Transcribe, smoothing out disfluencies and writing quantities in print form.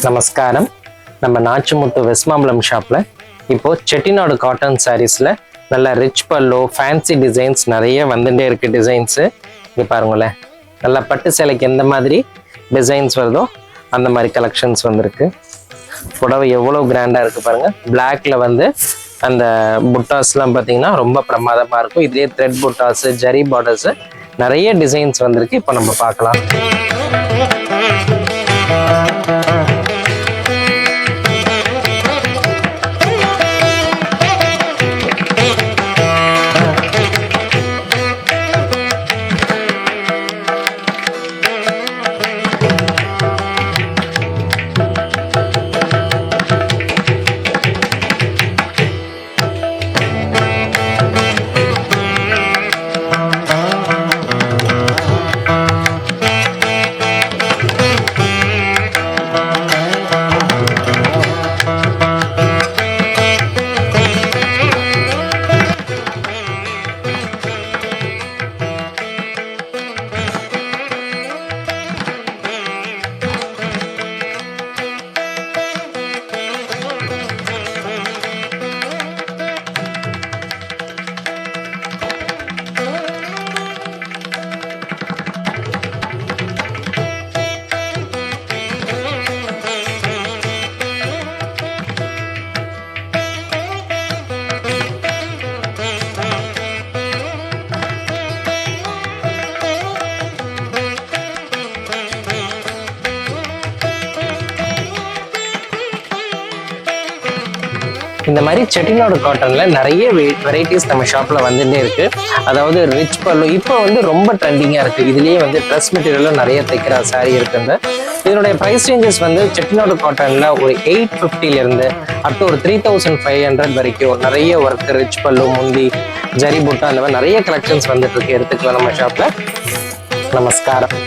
நமஸ்காரம். நம்ம நாச்சிமுத்து வெஸ்மாம்பலம் ஷாப்பில் இப்போது செட்டிநாடு காட்டன் சாரீஸில் நல்ல ரிச் பல்லோ ஃபேன்சி டிசைன்ஸ் நிறைய வந்துட்டே இருக்குது. டிசைன்ஸு இங்கே பாருங்களேன், நல்லா பட்டு சேலைக்கு எந்த மாதிரி டிசைன்ஸ் வருதோ அந்த மாதிரி கலெக்ஷன்ஸ் வந்திருக்கு. புடவை எவ்வளோ கிராண்டாக இருக்குது பாருங்கள். பிளாக்ல வந்து அந்த புட்டாஸ்லாம் பார்த்தீங்கன்னா ரொம்ப பிரமாதமாக இருக்கும். இதுலேயே த்ரெட் புட்டாஸு, ஜரி பார்டர்ஸு நிறைய டிசைன்ஸ் வந்திருக்கு. இப்போ நம்ம பார்க்கலாம். இந்த மாதிரி செட்டிநாடு காட்டன்ல நிறைய வெரைட்டிஸ் நம்ம ஷாப்ல வந்துட்டே இருக்கு. அதாவது ரிச் பல்லு இப்போ வந்து ரொம்ப ட்ரெண்டிங்கா இருக்கு. இதுலயே வந்து ட்ரெஸ் மெட்டீரியலும் நிறைய தைக்கிற சாரி இருக்குங்க. இதனுடைய ப்ரைஸ் ரேஞ்சஸ் வந்து செட்டிநாடு காட்டன்ல ஒரு 850 இருந்து அப் டு ஒரு 3500 வரைக்கும் நிறைய ஒர்க், ரிச் பல்லு, முந்தி, ஜரி புட்டா அந்த மாதிரி நிறைய கலெக்ஷன்ஸ் வந்துட்டு இருக்கு. எடுத்துக்கலாம் நம்ம ஷாப்ல. நமஸ்காரம்.